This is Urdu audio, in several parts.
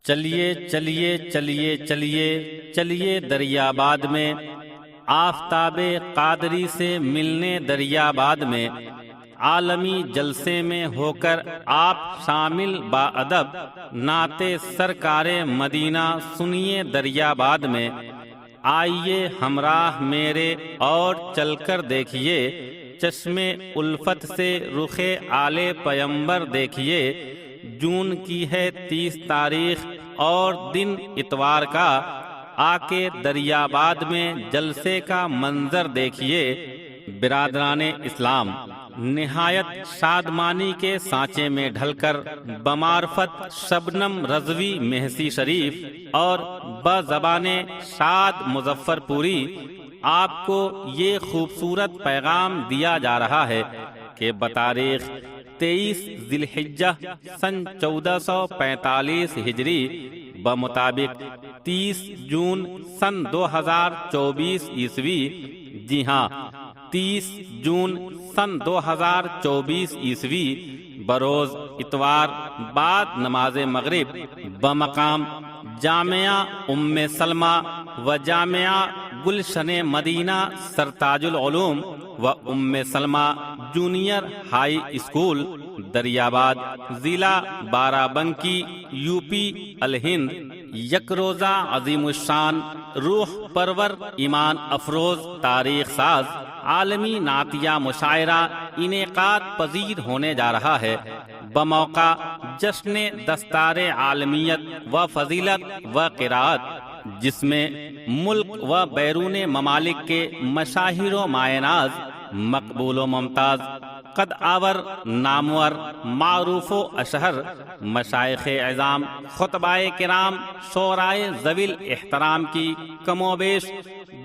چلیے چلیے چلیے چلیے چلیے دریاباد میں، آفتاب قادری سے ملنے دریاباد میں، عالمی جلسے میں ہو کر آپ شامل باادب، نعت سرکار مدینہ سنیے دریاباد میں، آئیے ہمراہ میرے اور چل کر دیکھیے، چشم الفت سے رخ آل پیمبر دیکھیے، جون کی ہے 30 تاریخ اور دن اتوار کا، آ کے دریاباد میں جلسے کا منظر دیکھیے۔ برادران اسلام، نہایت شادمانی کے سانچے میں ڈھل کر بمعرفت شبنم رضوی مہسی شریف اور بزبان شاد مظفر پوری آپ کو یہ خوبصورت پیغام دیا جا رہا ہے کہ بتاریخ 23 ذی الحجہ سن 1445 ہجری بمطابق 30 جون سن 2024 عیسوی، جی ہاں 30 جون سن 2024 عیسوی بروز اتوار بعد نماز مغرب بمقام جامعہ ام سلمہ و جامعہ گلشن مدینہ سرتاج العلوم و ام سلمہ جونیئر ہائی اسکول دریاباد، ضلع بارابنکی، یو پی الہند، یک روزہ عظیم الشان، روح پرور، ایمان افروز، تاریخ ساز عالمی نعتیہ مشاعرہ انعقاد پذیر ہونے جا رہا ہے بموقع جشن دستار عالمیت و فضیلت و قرات، جس میں ملک و بیرون ممالک کے مشاہیر و مائناز، مقبول و ممتاز، قد آور، نامور، معروف و اشہر، مشائخ اعظام، خطبائے کرام، شعرائے ذوی الاحترام کی کم و بیش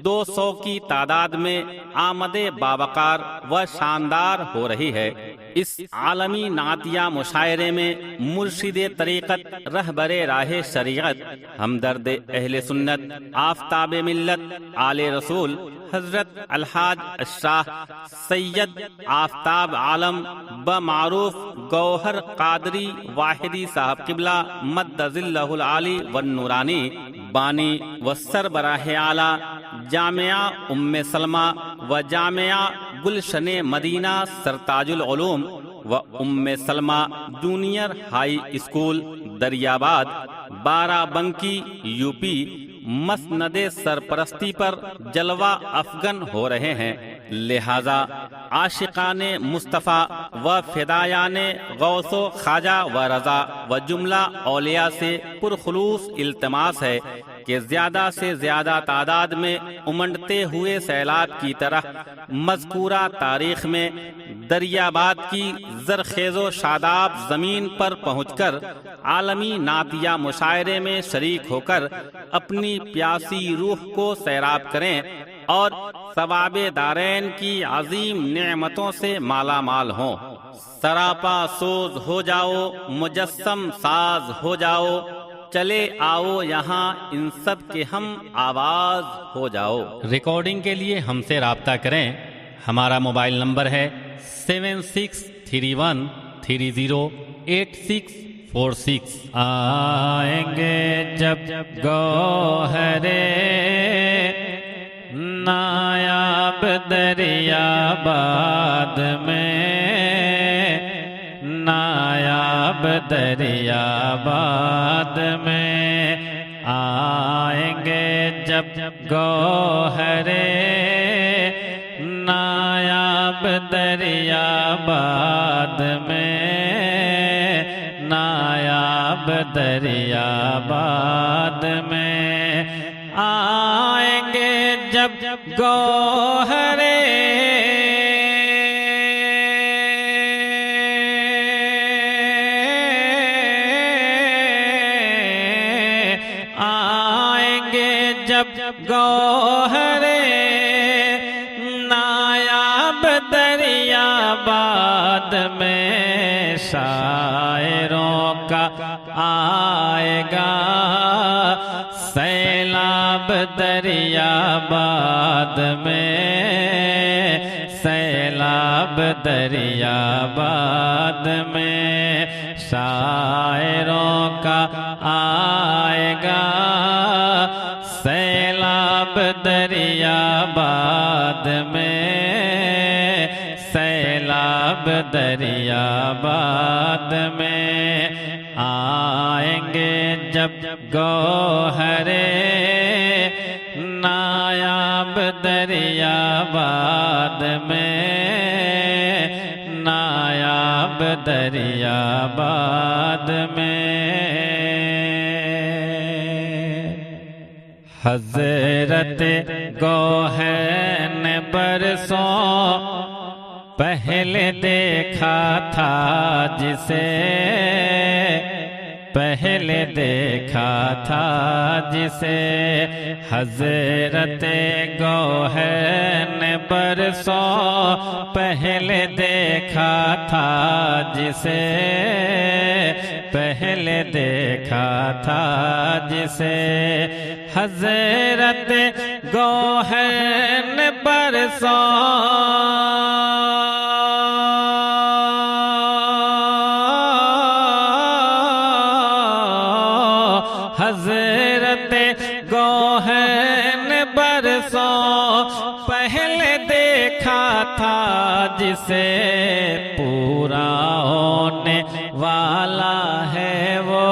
200 کی تعداد میں آمد باوقار و شاندار ہو رہی ہے۔ اس عالمی نعتیہ مشاعرے میں مرشد طریقت، رہبر راہ شریعت، ہمدرد اہل سنت، آفتاب ملت، آل رسول، حضرت الحاج الشاہ سید آفتاب عالم بمعروف گوہر قادری واحدی صاحب قبلہ مد ظلہ العالی والنورانی، بانی و سربراہ اعلیٰ جامعہ ام سلمہ و جامعہ گلشن مدینہ سرتاج العلوم و ام سلمہ junior high school Dariyabad, Barabanki, U P, مسند سرپرستی پر جلوہ افغن ہو رہے ہیں، لہذا عاشقان مصطفیٰ و فدایان غوث و خواجہ و رضا و جملہ اولیاء سے پرخلوص التماس ہے کہ زیادہ سے زیادہ تعداد میں امنڈتے ہوئے سیلاب کی طرح مذکورہ تاریخ میں دریاباد کی زرخیز و شاداب زمین پر پہنچ کر عالمی نعتیہ مشاعرے میں شریک ہو کر اپنی پیاسی روح کو سیراب کریں اور ثواب دارین کی عظیم نعمتوں سے مالا مال ہوں۔ سراپا سوز ہو جاؤ، مجسم ساز ہو جاؤ، چلے آؤ یہاں ان سب کے ہم آواز ہو جاؤ۔ ریکارڈنگ کے لیے ہم سے رابطہ کریں، ہمارا موبائل نمبر ہے 7631308646۔ آئیں گے جب گوہر نایاب دریاباد میں، نایاب دریاباد میں آئیں گے جب گوہر نایاب دریاباد میں، نایاب دریاباد میں آئیں گے جب گوہر آئیں گے جب گوہر نایاب دریاباد میں، شاعروں کا آئے گا سیلاب دریاباد میں، سیلاب دریاباد میں شاعروں کا آئے گا سیلاب دریا باد میں، سیلاب دریا باد میں آئیں گے جب گوہرے نایاب دریا باد میں، نایاب دریا باد میں۔ حضرت گوہر نے برسوں پہلے دیکھا تھا جسے، پہلے دیکھا تھا جسے، حضرت گوہر نے برسوں پہلے دیکھا تھا جسے، پہلے دیکھا تھا جسے، حضرت گوہر نے برسوں حضرت گوہر نے برسوں پہلے دیکھا تھا جسے، پورا ہونے والا ہے وہ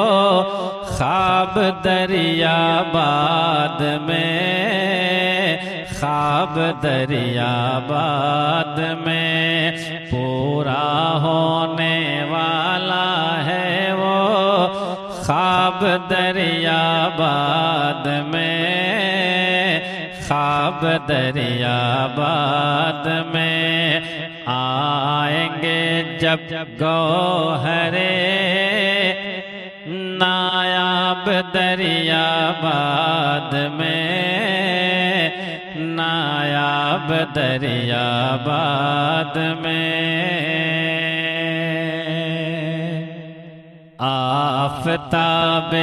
خواب دریا باد میں، خواب دریا باد میں پورا ہونے والا ہے وہ خواب دریا باد میں، خواب دریا باد میں آئیں گے جب گوہرے نایاب دریا باد میں، نایاب دریا باد میں۔ آفتاب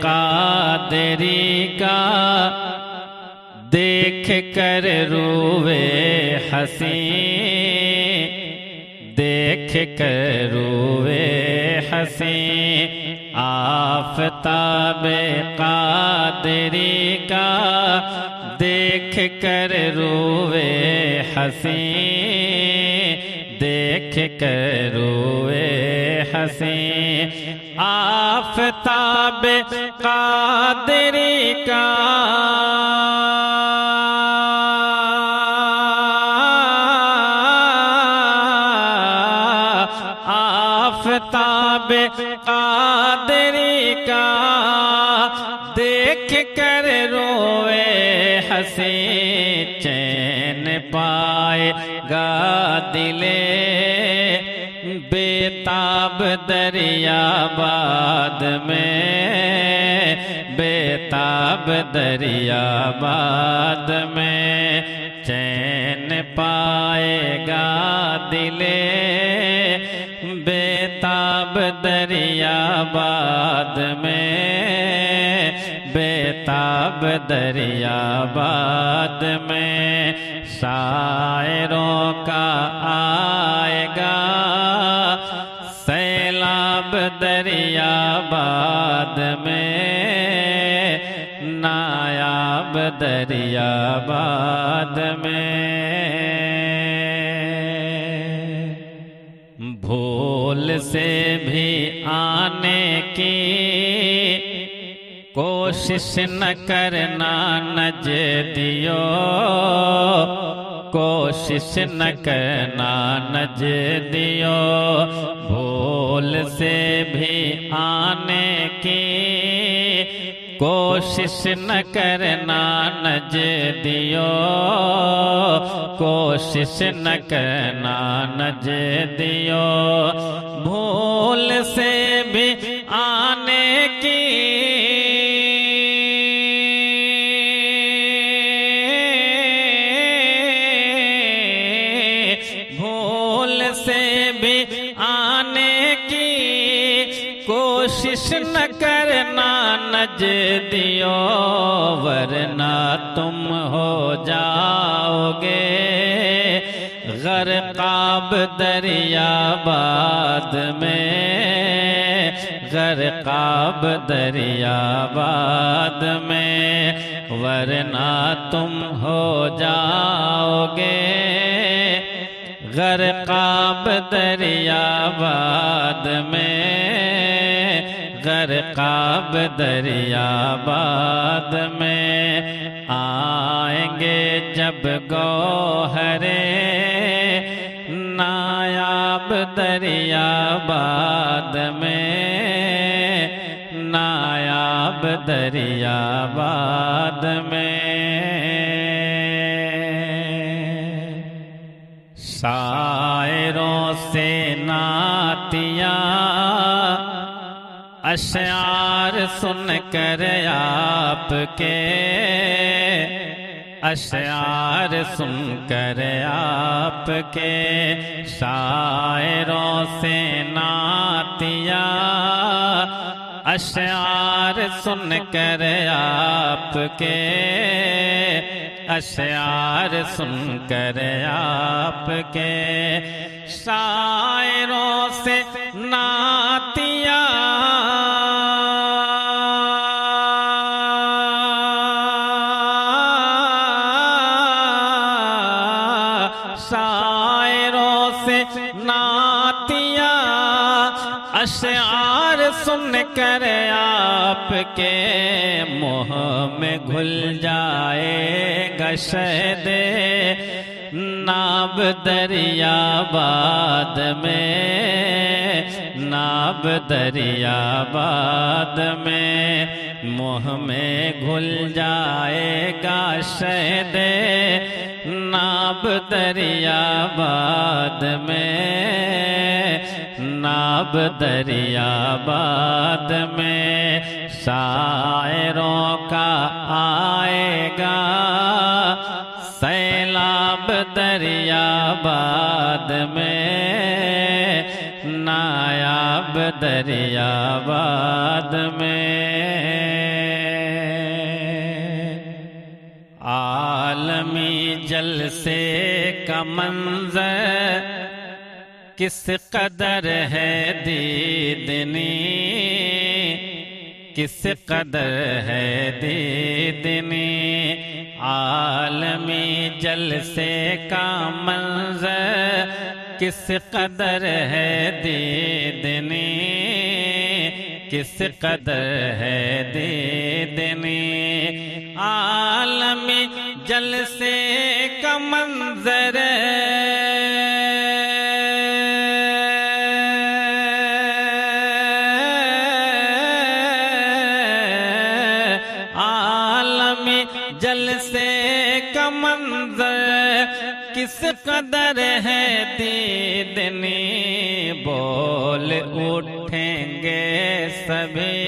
قادری کا دیکھ کر روئے حسین، دیکھ کر روئے حسین، آفتاب قادری کا دیکھ کر روئے حسین، دیکھ کر روئے حسین، آفتاب قادری کا آفتاب قادری کا دیکھ کر روئے حسین، چین پائے گا دلے بیتاب دریا باد میں، بیتاب دریا باد میں چین پائے گا دلے بیتاب دریا باد میں، بیتاب دریا باد میں شاعروں کا آئے گا سیلاب دریا باد میں، نایاب دریا باد میں۔ بھول سے بھی آنے کی کوشش نہ کرنا نجدیو، کوشش نہ کرنا نجدیو، بھول سے بھی آنے کی کوشش نہ کرنا نجدیو، کوشش نہ کرنا نجدیو، بھول سے بھی آنے کی بھول سے بھی آنے کی کوشش نہ کرنا نجدیو، ورنہ تم ہو جاؤ گے غرقاب دریا باد میں، غرقاب دریاباد میں، ورنہ تم ہو جاؤ گے غرقاب دریاباد میں، غرقاب دریاباد میں۔ آئیں گے جب گوہرے نایاب دریاباد میں، نایاب دریاباد میں۔ شاعروں سے نعتیاں اشعار سن کر آپ کے، اشعار سن کر آپ کے، شاعروں سے نعتیاں اشعار سن کر آپ کے، اشعار سن کر آپ کے، شاعروں سے نعتیاں اشعار سن کر آپ کے، منہ میں گھل جائے گا شہد ناب دریاباد میں، ناب دریاباد میں، منہ میں گھل جائے گا شہد ناب دریاباد میں، ناب دریاباد میں۔ شاعروں کا آئے گا سیلاب دریاباد میں، نایاب دریاباد میں۔ عالمی جلسے کا منظر کس قدر ہے دیدنی، کس قدر ہے دیدنی، عالمی جلسے کا منظر کس قدر ہے دیدنی، کس قدر ہے دیدنی، عالمی جلسے کا منظر جلسے کا منظر کس قدر ہے دیدنی، بول اٹھیں گے سبھی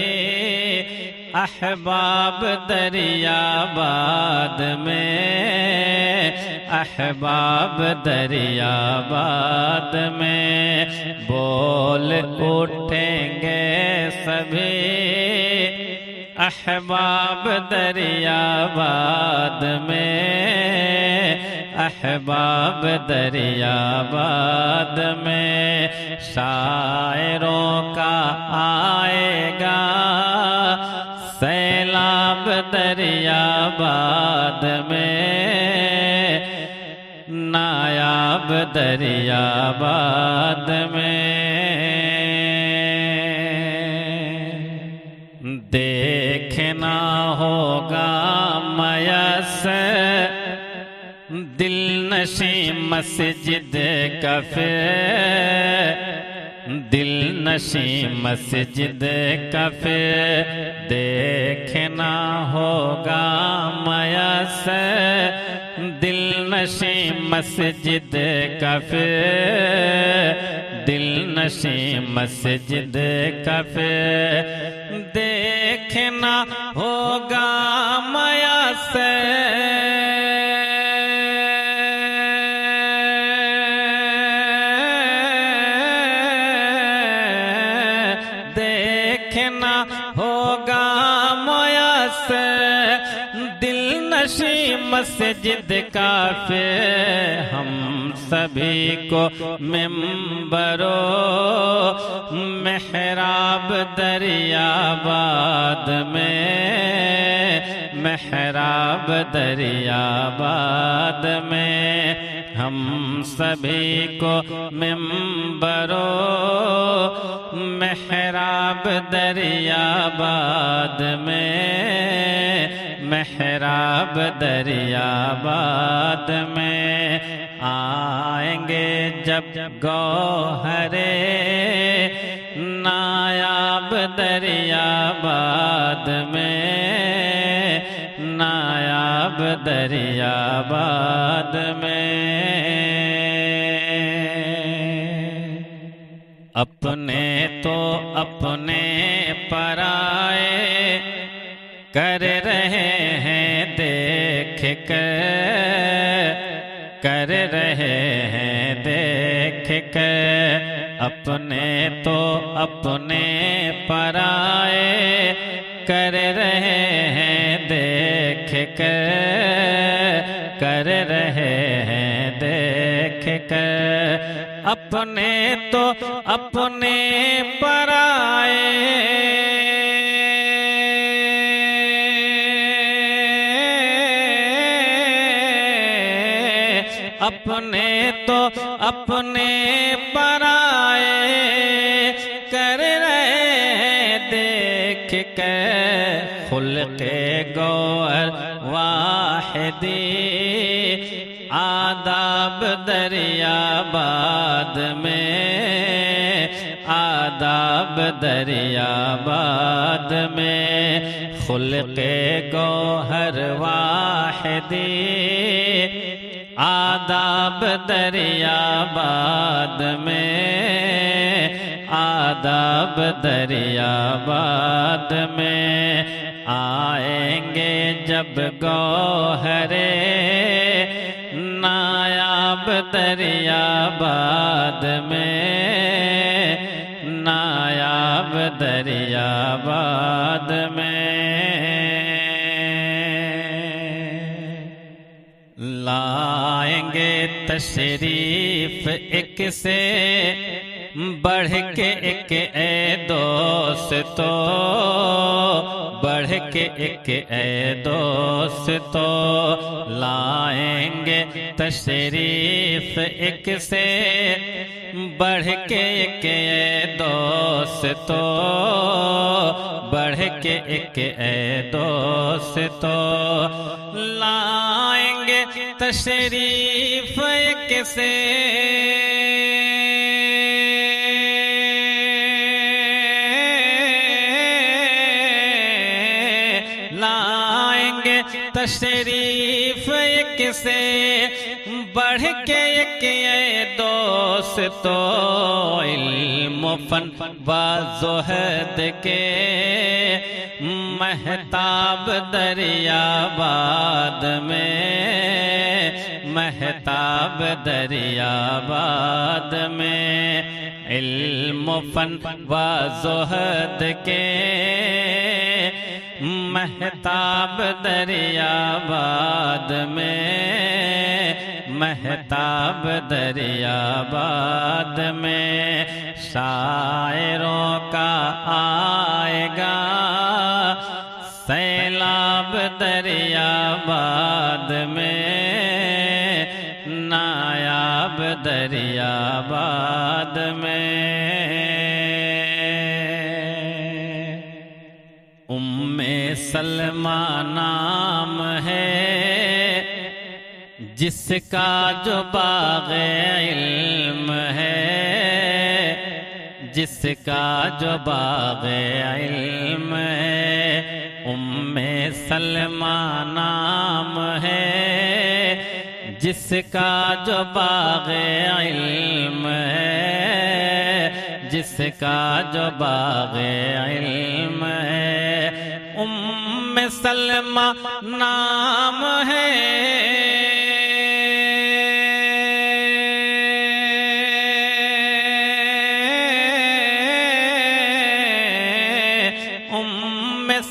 احباب دریاباد میں، احباب دریاباد میں، بول اٹھیں گے سبھی احباب دریاباد میں، احباب دریاباد میں۔ شاعروں کا آئے گا سیلاب دریاباد میں، نایاب دریاباد میں۔ دیکھنا ہوگا میسر دل نشیں مسجد کا پھر، دل نشیں مسجد کا پھر، دیکھنا ہوگا میسر دل نشیں مسجد کا پھر، دل نشیں مسجد کا پھر، دیکھنا ہوگا میسر دیکھنا ہوگا میسر دل نشیں مسجد کافر ہم سبھی کو منبر و محراب دریاباد میں، محراب دریاباد میں ہم سبھی کو منبر و محراب دریاباد میں، محراب دریاباد میں آئیں گے جب گوہر نایاب دریاباد میں، نایاب دریاباد میں اپنے تو اپنے پرائے کر رہے ہیں دیکھ کر رہے ہیں دیکھ کر، اپنے تو اپنے پرائے کر رہے ہیں دیکھ کر رہے ہیں دیکھ کر، اپنے تو اپنے پرائے اپنے تو اپنے پرائے کر رہے دیکھ کر، خلق گوہر واحدی آداب دریاباد میں، آداب دریاباد میں خلق گوہر واحدی آداب دریاباد میں، آداب دریاباد میں آئیں گے جب گوہر نایاب دریاباد میں، نایاب دریاباد میں لائیں گے تشریف ایک سے بڑھ کے ایک اے دوستو، بڑھ کے ایک اے دوستو، لائیں گے تشریف ایک سے بڑھ کے ایک اے دوستو، بڑھ کے ایک اے دوستو، لائیں گے تشریف ایک سے تشریف ایک سے بڑھ کے ایک اے دوستو، علم و فن و زہد کے مہتاب دریاباد میں، مہتاب دریاباد میں علم و فن و زہد کے مہتاب دریاباد میں، مہتاب دریاباد میں شاعروں کا آئے گا سیلاب دریاباد میں، نایاب دریاباد میں سلمہ نام ہے جس کا جو باغ علم ہے، جس کا جو باغ علم ہے، سلمہ نام ہے جس کا جو باغ علم ہے، جس کا جو باغ علم ہے، سلمہ نام ہے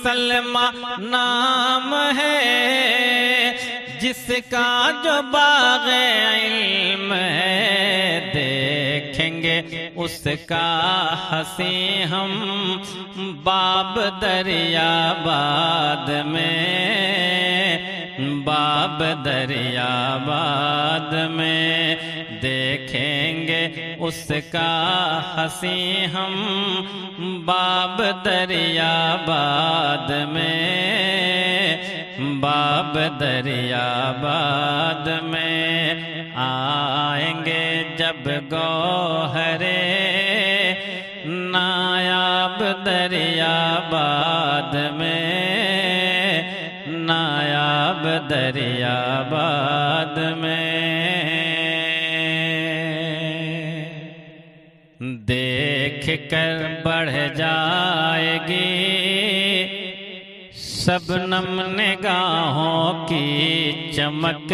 سلمہ نام ہے جس کا جو باغ علم ہے، دیکھیں گے اس کا ہنسی ہم باب دریا باد میں، باب دریا باد میں دیکھیں گے اس کا ہنسی ہم باب دریا باد میں، باب دریا باد میں آئیں گے جب گوہرے نایاب دریا باد میں، نایاب دریا باد میں دیکھ کر بڑھ جائے گی شبنم نگاہوں کی چمک،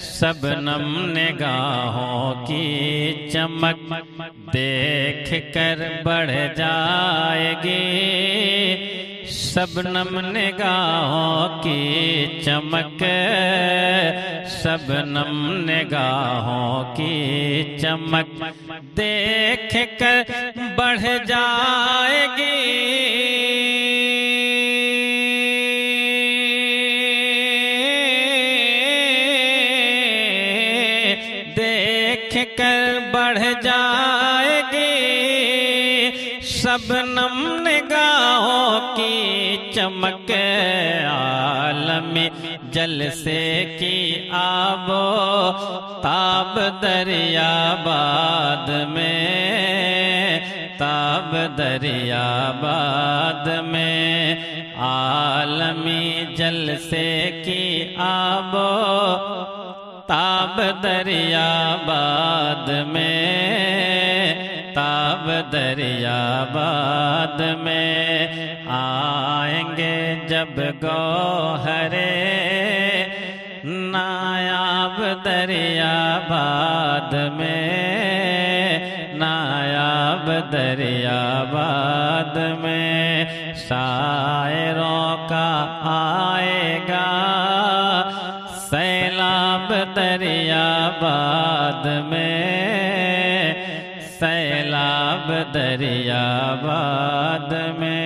شبنم نگاہوں کی چمک دیکھ کر بڑھ جائے گی شبنم نگاہوں کی چمک، شبنم نگاہوں کی چمک دیکھ کر بڑھ جائے گی، دیکھ کر بڑھ جائے گی شبنم نگاہوں کی چمک، عالمی جلسے کی آب و تاب دریا باد میں، تاب دریا باد میں عالمی جلسے کی آب و تاب دریا باد میں، تاب دریا باد میں آئیں گے جب گوہرے نایاب دریا باد میں، نایاب دریا باد میں شاعروں کا آئے گا سیلاب دریا باد میں، سیلاب دریا باد میں